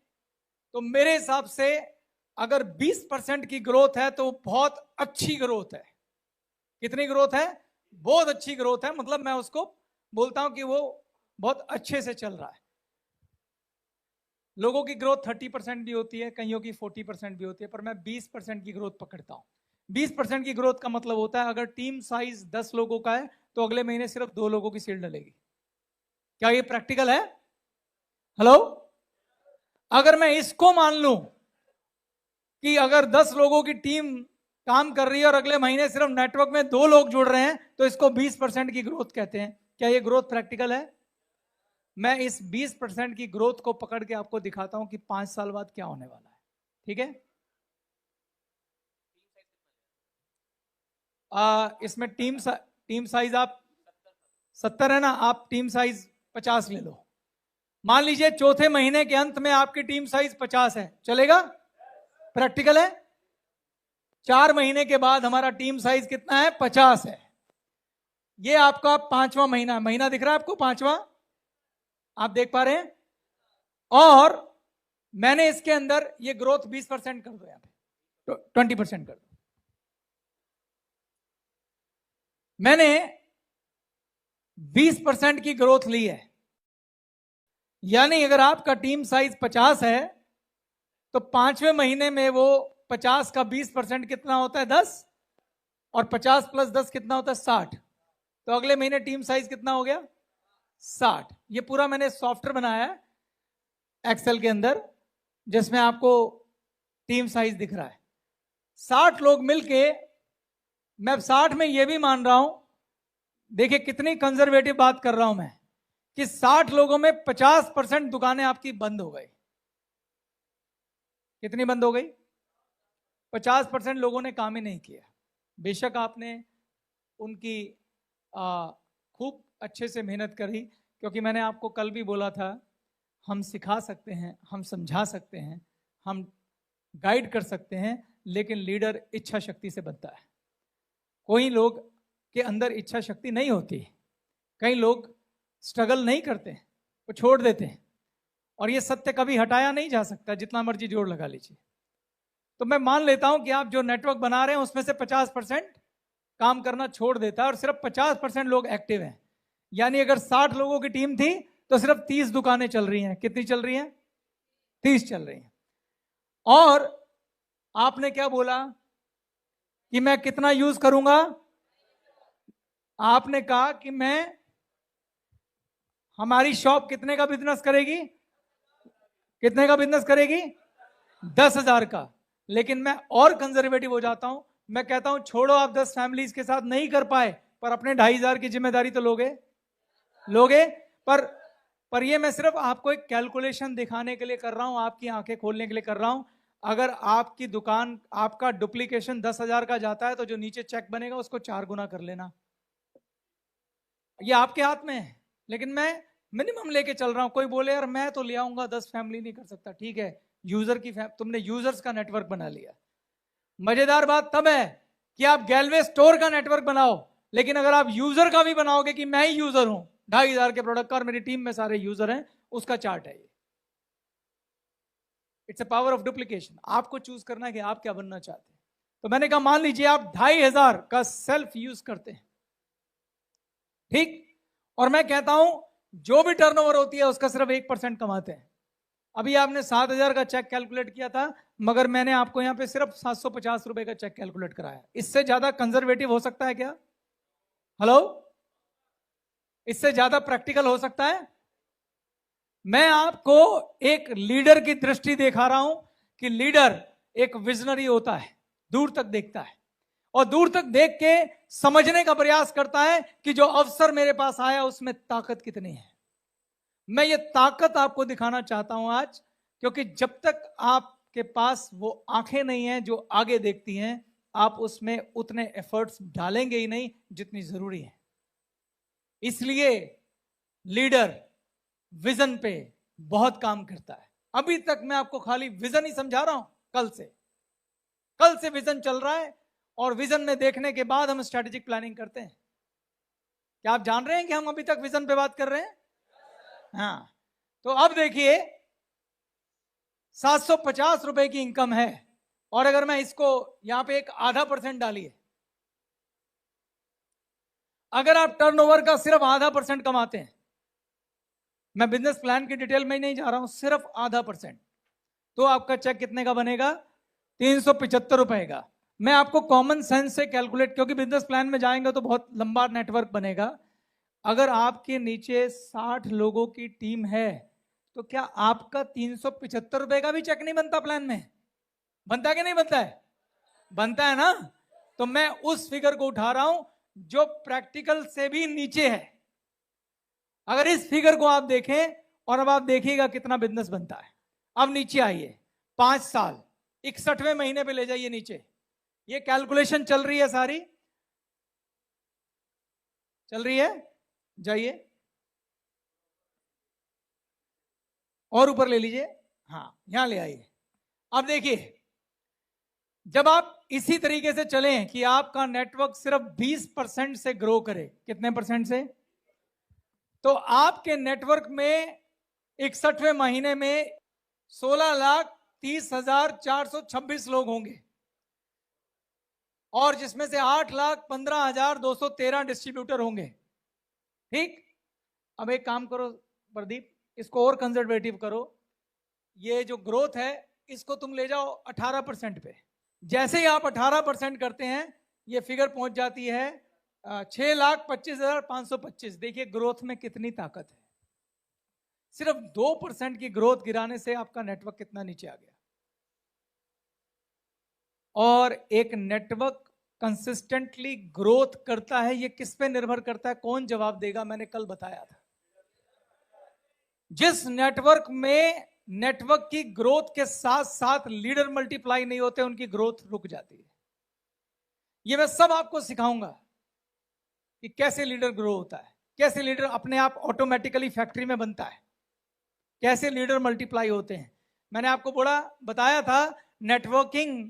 तो मेरे हिसाब से अगर 20% की ग्रोथ है तो बहुत अच्छी ग्रोथ है। कितनी ग्रोथ है? बहुत अच्छी ग्रोथ है। मतलब मैं उसको बोलता हूं कि वो बहुत अच्छे से चल रहा है। लोगों की ग्रोथ 30% भी होती है, कईयों की 40% भी होती है, पर मैं 20% की ग्रोथ पकड़ता हूं। 20% की ग्रोथ का मतलब होता है अगर टीम साइज 10 लोगों का है तो अगले महीने सिर्फ 2 लोगों की सील डलेगी। क्या ये प्रैक्टिकल है? हेलो। अगर मैं इसको मान लूं कि अगर 10 लोगों की टीम काम कर रही है और अगले महीने सिर्फ नेटवर्क में 2 लोग जुड़ रहे हैं, तो इसको 20% की ग्रोथ कहते हैं। क्या ये ग्रोथ प्रैक्टिकल है? मैं इस 20% की ग्रोथ को पकड़ के आपको दिखाता हूं कि 5 साल बाद क्या होने वाला है। ठीक है? इसमें टीम साइज आप 70 है ना, आप टीम साइज 50 ले लो। मान लीजिए चौथे महीने के अंत में आपकी टीम साइज 50 है, चलेगा? प्रैक्टिकल है? 4 महीने के बाद हमारा टीम साइज कितना है? 50 है। ये आपका 5वां महीना। महीना दिख रहा है आपको? 5वां आप देख पा रहे हैं? और मैंने इसके अंदर ये ग्रोथ 20% कर दो, यहां पे 20% कर दो। मैंने 20% की ग्रोथ ली है, यानी अगर आपका टीम साइज 50 है तो 5वें महीने में वो 50 का 20% कितना होता है? 10। और 50 प्लस 10 कितना होता है? 60। तो अगले महीने टीम साइज कितना हो गया? 60। ये पूरा मैंने सॉफ्टवेयर बनाया है एक्सेल के अंदर, जिसमें आपको टीम साइज दिख रहा है। 60 लोग मिलके, मैं 60 में ये भी मान रहा हूं, देखिए कितनी कंजर्वेटिव बात कर रहा हूं मैं, कि 60 लोगों में 50% दुकानें आपकी बंद हो गई। कितनी बंद हो गई? 50% लोगों ने काम ही नहीं किया। बेशक आपने उनकी खूब अच्छे से मेहनत करी, क्योंकि मैंने आपको कल भी बोला था, हम सिखा सकते हैं, हम समझा सकते हैं, हम गाइड कर सकते हैं, लेकिन लीडर इच्छा शक्ति से बनता है। कोई लोग के अंदर इच्छा शक्ति नहीं होती, कई लोग स्ट्रगल नहीं करते, वो छोड़ देते हैं, और ये सत्य कभी हटाया नहीं जा सकता, जितना मर्जी जोर लगा लीजिए। तो मैं मान लेता हूं कि आप जो नेटवर्क बना रहे हैं उसमें से 50% काम करना छोड़ देता है और सिर्फ 50% लोग एक्टिव हैं। यानी अगर 60 लोगों की टीम थी तो सिर्फ 30 दुकानें चल रही हैं। कितनी चल रही हैं? 30 चल रही हैं। और आपने क्या बोला कि मैं कितना यूज करूंगा? आपने कहा कि मैं, हमारी शॉप कितने का बिजनेस करेगी? कितने का बिजनेस करेगी? 10,000 का। लेकिन मैं और कंजर्वेटिव हो जाता हूं, मैं कहता हूं छोड़ो, आप 10 फैमिलीज के साथ नहीं कर पाए, पर अपने 2,500 की जिम्मेदारी तो लोगे। पर ये मैं सिर्फ आपको एक कैलकुलेशन दिखाने के लिए कर रहा हूं, आपकी आंखें खोलने के लिए कर रहा हूं। अगर आपकी दुकान, आपका डुप्लीकेशन 10,000 का जाता है तो जो नीचे चेक बनेगा उसको 4 गुना कर लेना, ये आपके हाथ में है। लेकिन मैं मिनिमम लेके चल रहा हूं। कोई बोले यार मैं तो ले आऊंगा, 10 फैमिली नहीं कर सकता, ठीक है, यूजर की तुमने यूजर्स का नेटवर्क बना लिया। मजेदार बात तब है कि आप गैलवे स्टोर का नेटवर्क बनाओ, लेकिन अगर आप यूजर का भी बनाओगे कि मैं ही यूजर हूं 2,500 के प्रोडक्ट का और मेरी टीम में सारे यूजर हैं, उसका चार्ट है ये। It's a power of duplication. आपको चूज करना है कि आप क्या बनना चाहते हैं। तो मैंने कहा मान लीजिए आप 2,500 का सेल्फ यूज करते हैं, ठीक, और मैं कहता हूं जो भी टर्नओवर होती है उसका सिर्फ 1% कमाते हैं। अभी आपने 7,000 का चेक कैलकुलेट किया था, मगर मैंने आपको यहां पे सिर्फ 750 रुपए का चेक कैलकुलेट कराया। इससे ज्यादा कंजर्वेटिव हो सकता है क्या? हेलो, इससे ज्यादा प्रैक्टिकल हो सकता है? मैं आपको एक लीडर की दृष्टि दिखा रहा हूं कि लीडर एक विजनरी होता है, दूर तक देखता है और दूर तक देख के समझने का प्रयास करता है कि जो अवसर मेरे पास आया उसमें ताकत कितनी है। मैं ये ताकत आपको दिखाना चाहता हूं आज, क्योंकि जब तक आपके पास वो आंखें नहीं हैं जो आगे देखती हैं, आप उसमें उतने एफर्ट्स डालेंगे ही नहीं जितनी जरूरी है। इसलिए लीडर विजन पे बहुत काम करता है। अभी तक मैं आपको खाली विजन ही समझा रहा हूं, कल से विजन चल रहा है और विजन में देखने के बाद हम स्ट्रेटेजिक प्लानिंग करते हैं। क्या आप जान रहे हैं कि हम अभी तक विजन पे बात कर रहे हैं? हाँ, तो अब देखिए 750 रुपए की इनकम है, और अगर मैं इसको यहां पे एक 0.5% डालिए, अगर आप टर्नओवर का सिर्फ 0.5% कमाते हैं, मैं बिजनेस प्लान की डिटेल में नहीं जा रहा हूं, सिर्फ 0.5%, तो आपका चेक कितने का बनेगा? 375 रुपए का। मैं आपको कॉमन सेंस से कैलकुलेट, क्योंकि बिजनेस प्लान में जाएंगे तो बहुत लंबा नेटवर्क बनेगा। अगर आपके नीचे 60 लोगों की टीम है तो क्या आपका 375 रुपए का भी चेक नहीं बनता? प्लान में बनता है कि नहीं बनता है? बनता है ना। तो मैं उस फिगर को उठा रहा हूं जो प्रैक्टिकल से भी नीचे है। अगर इस फिगर को आप देखें और अब आप देखिएगा कितना बिजनेस बनता है। अब नीचे आइए, 5 साल 61वें महीने पे ले जाइए नीचे। ये कैलकुलेशन चल रही है, सारी चल रही है, जाइए और ऊपर ले लीजिए, हाँ यहां ले आइए। अब देखिए, जब आप इसी तरीके से चलें कि आपका नेटवर्क सिर्फ 20% से ग्रो करे, कितने परसेंट से? तो आपके नेटवर्क में 61वें महीने में 16,30,426 लोग होंगे, और जिसमें से 8,15,213 डिस्ट्रीब्यूटर होंगे, ठीक। अब एक काम करो प्रदीप, इसको और कंजर्वेटिव करो, ये जो ग्रोथ है इसको तुम ले जाओ 18% पे। जैसे ही आप 18% करते हैं ये फिगर पहुंच जाती है 6,25,525। देखिए ग्रोथ में कितनी ताकत है। सिर्फ 2% की ग्रोथ गिराने से आपका नेटवर्क कितना नीचे आ गया। और एक नेटवर्क कंसिस्टेंटली ग्रोथ करता है, ये किस पे निर्भर करता है? कौन जवाब देगा? मैंने कल बताया था, जिस नेटवर्क में नेटवर्क की ग्रोथ के साथ साथ लीडर मल्टीप्लाई नहीं होते, उनकी ग्रोथ रुक जाती है। ये मैं सब आपको सिखाऊंगा कि कैसे लीडर ग्रो होता है, कैसे लीडर अपने आप ऑटोमेटिकली फैक्ट्री में बनता है, कैसे लीडर मल्टीप्लाई होते हैं। मैंने आपको बताया था, नेटवर्किंग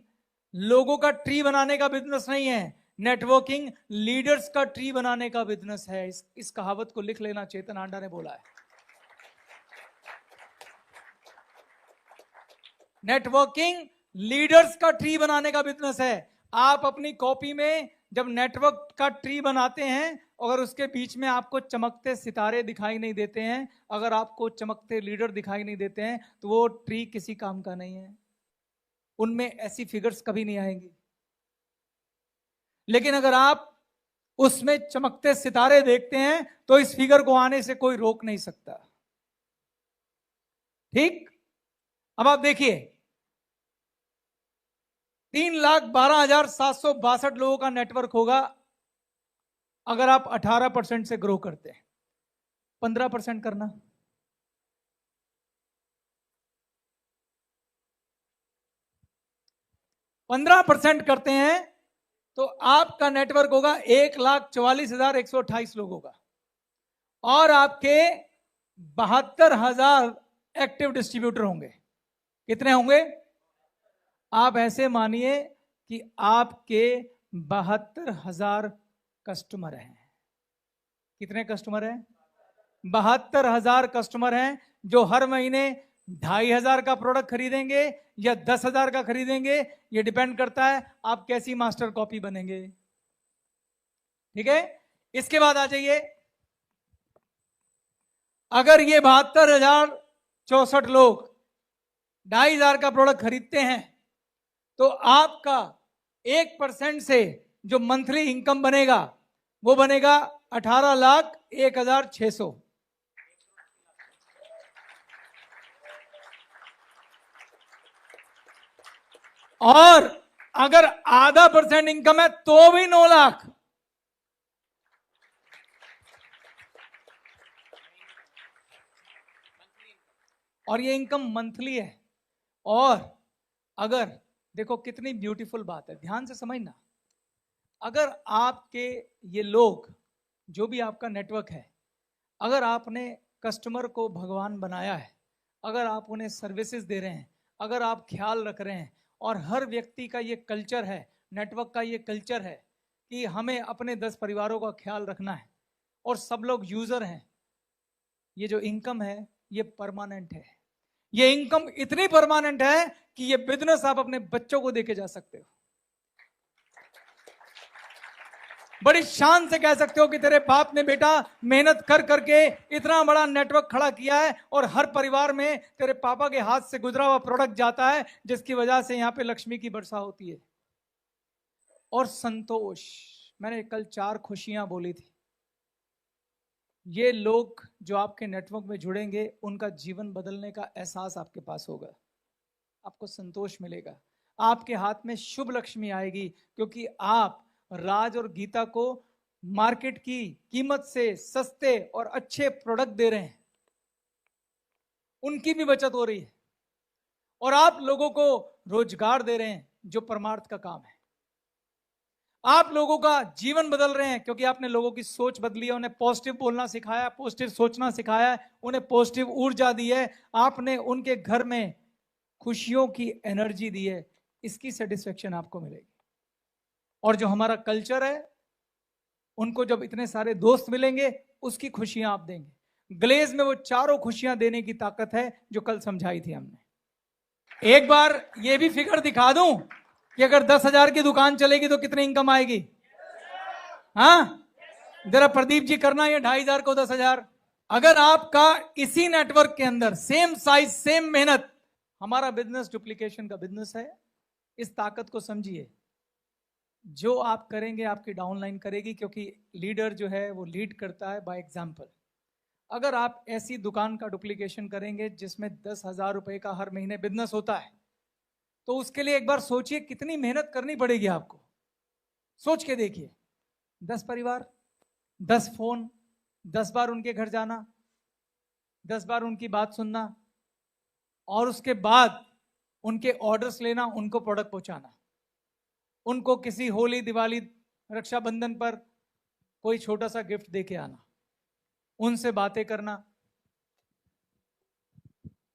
लोगों का ट्री बनाने का बिजनेस नहीं है, नेटवर्किंग लीडर्स का ट्री बनाने का बिजनेस है। इस कहावत को लिख लेना, चेतन आंडा ने बोला है। नेटवर्किंग लीडर्स का ट्री बनाने का बिजनेस है। आप अपनी कॉपी में जब नेटवर्क का ट्री बनाते हैं, अगर उसके बीच में आपको चमकते सितारे दिखाई नहीं देते हैं, अगर आपको चमकते लीडर दिखाई नहीं देते हैं, तो वो ट्री किसी काम का नहीं है। उनमें ऐसी फिगर्स कभी नहीं आएंगी। लेकिन अगर आप उसमें चमकते सितारे देखते हैं, तो इस फिगर को आने से कोई रोक नहीं सकता। ठीक, अब आप देखिए, 3,12,762 लोगों का नेटवर्क होगा अगर आप 18% से ग्रो करते हैं। 15% करना, 15% करते हैं तो आपका नेटवर्क होगा 1,44,128 लोगों का, और आपके 72,000 एक्टिव डिस्ट्रीब्यूटर होंगे। कितने होंगे? आप ऐसे मानिए कि आपके 72,000 कस्टमर हैं। कितने कस्टमर हैं? 72,000 कस्टमर हैं, जो हर महीने 2,500 का प्रोडक्ट खरीदेंगे या 10,000 का खरीदेंगे। ये डिपेंड करता है आप कैसी मास्टर कॉपी बनेंगे। ठीक है, इसके बाद आ जाइए, अगर ये 72,064 लोग 2,500 का प्रोडक्ट खरीदते हैं, तो आपका 1% से जो मंथली इनकम बनेगा वो बनेगा 18,01,600। और अगर आधा % इनकम है तो भी 9 लाख। और ये इनकम मंथली है। और अगर देखो कितनी ब्यूटीफुल बात है, ध्यान से समझना, अगर आपके ये लोग, जो भी आपका नेटवर्क है, अगर आपने कस्टमर को भगवान बनाया है, अगर आप उन्हें सर्विसेज दे रहे हैं, अगर आप ख्याल रख रहे हैं, और हर व्यक्ति का ये कल्चर है, नेटवर्क का ये कल्चर है कि हमें अपने 10 परिवारों का ख्याल रखना है, और सब लोग यूजर हैं, ये जो इनकम है ये परमानेंट है। ये इनकम इतनी परमानेंट है कि ये बिजनेस आप अपने बच्चों को देके जा सकते हो। बड़ी शान से कह सकते हो कि तेरे बाप ने बेटा मेहनत कर करके इतना बड़ा नेटवर्क खड़ा किया है, और हर परिवार में तेरे पापा के हाथ से गुजरा हुआ प्रोडक्ट जाता है, जिसकी वजह से यहां पे लक्ष्मी की वर्षा होती है। और संतोष, मैंने कल 4 खुशियां बोली थी। ये लोग जो आपके नेटवर्क में जुड़ेंगे, उनका जीवन बदलने का एहसास आपके पास होगा, आपको संतोष मिलेगा, आपके हाथ में शुभ लक्ष्मी आएगी, क्योंकि आप राज और गीता को मार्केट की कीमत से सस्ते और अच्छे प्रोडक्ट दे रहे हैं, उनकी भी बचत हो रही है, और आप लोगों को रोजगार दे रहे हैं, जो परमार्थ का काम है। आप लोगों का जीवन बदल रहे हैं, क्योंकि आपने लोगों की सोच बदली है, उन्हें पॉजिटिव बोलना सिखाया, पॉजिटिव सोचना सिखाया है, उन्हें पॉजिटिव ऊर्जा दी है, आपने उनके घर में खुशियों की एनर्जी दी है। इसकी सेटिस्फेक्शन आपको मिलेगी। और जो हमारा कल्चर है, उनको जब इतने सारे दोस्त मिलेंगे, उसकी खुशियां आप देंगे। ग्लेज में वो चारों खुशियां देने की ताकत है, जो कल समझाई थी हमने। एक बार ये भी फिगर दिखा दूं कि अगर 10,000 की दुकान चलेगी तो कितनी इनकम आएगी? हाँ, जरा प्रदीप जी करना, ये 2,500 को 10,000। अगर आपका इसी नेटवर्क के अंदर सेम साइज, सेम मेहनत, हमारा बिजनेस डुप्लीकेशन का बिजनेस है। इस ताकत को समझिए। जो आप करेंगे आपकी डाउनलाइन करेगी, क्योंकि लीडर जो है वो लीड करता है बाय एग्जाम्पल। अगर आप ऐसी दुकान का डुप्लीकेशन करेंगे जिसमें 10,000 रुपए का हर महीने बिजनेस होता है, तो उसके लिए एक बार सोचिए कितनी मेहनत करनी पड़ेगी आपको। सोच के देखिए, 10 परिवार, 10 फोन, 10 बार उनके घर जाना, 10 बार उनकी बात सुनना और उसके बाद उनके ऑर्डर्स लेना, उनको प्रोडक्ट पहुंचाना, उनको किसी होली, दिवाली, रक्षाबंधन पर कोई छोटा सा गिफ्ट देके आना, उनसे बातें करना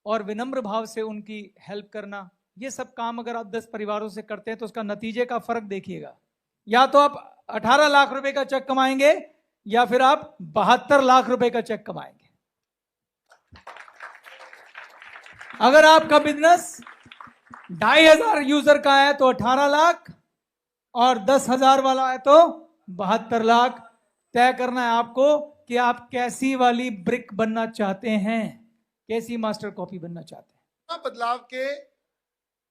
और विनम्र भाव से उनकी हेल्प करना। ये सब काम अगर आप 10 परिवारों से करते हैं तो उसका नतीजे का फर्क देखिएगा। या तो आप 18 लाख रुपए का चेक कमाएंगे या फिर आप 72 लाख रुपए का चेक कमाएंगे। अगर आपका बिजनेस 2,500 यूजर का है तो 18 लाख और 10,000 वाला है तो 72 लाख। तय करना है आपको कि आप कैसी वाली ब्रिक बनना चाहते हैं, कैसी मास्टर कॉपी बनना चाहते हैं। बदलाव के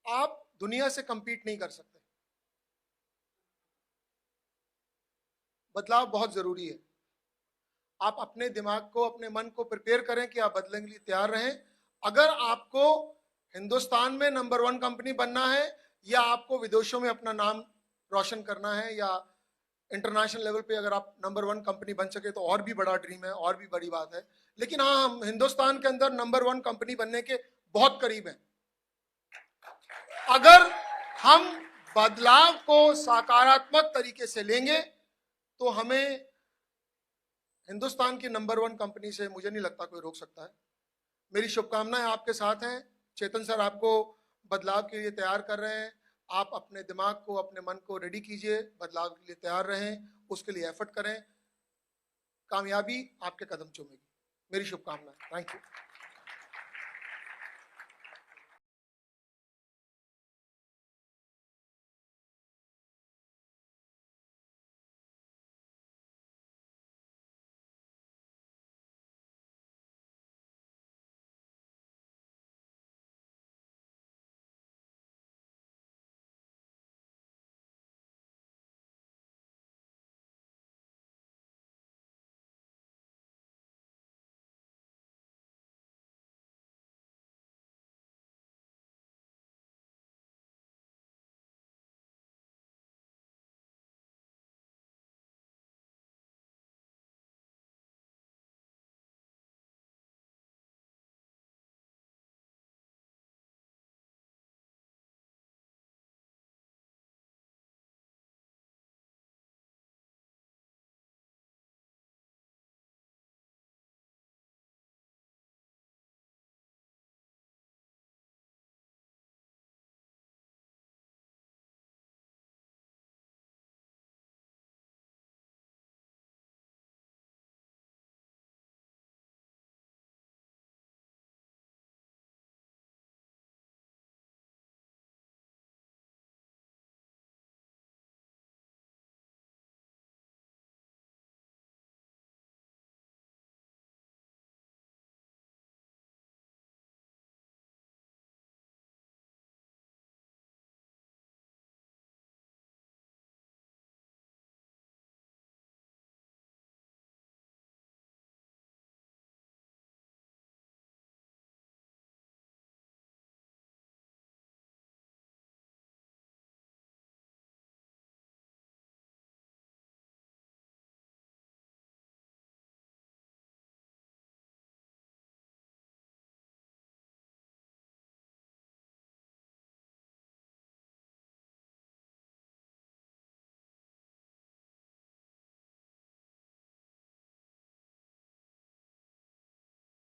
आप दुनिया से कंपीट नहीं कर सकते। बदलाव बहुत जरूरी है। आप अपने दिमाग को, अपने मन को प्रिपेयर करें कि आप बदलने के लिए तैयार रहें। अगर आपको हिंदुस्तान में नंबर 1 कंपनी बनना है या आपको विदेशों में अपना नाम रोशन करना है या इंटरनेशनल लेवल पे अगर आप नंबर 1 कंपनी बन सके तो और भी बड़ा ड्रीम है, और भी बड़ी बात है। लेकिन हाँ, हम हिंदुस्तान के अंदर नंबर 1 कंपनी बनने के बहुत करीब हैं। अगर हम बदलाव को सकारात्मक तरीके से लेंगे तो हमें हिंदुस्तान की नंबर 1 कंपनी से मुझे नहीं लगता कोई रोक सकता है। मेरी शुभकामनाएं आपके साथ हैं। चेतन सर आपको बदलाव के लिए तैयार कर रहे हैं। आप अपने दिमाग को, अपने मन को रेडी कीजिए, बदलाव के लिए तैयार रहें, उसके लिए एफर्ट करें। कामयाबी आपके कदम चूमेगी। मेरी शुभकामनाएं। Thank you.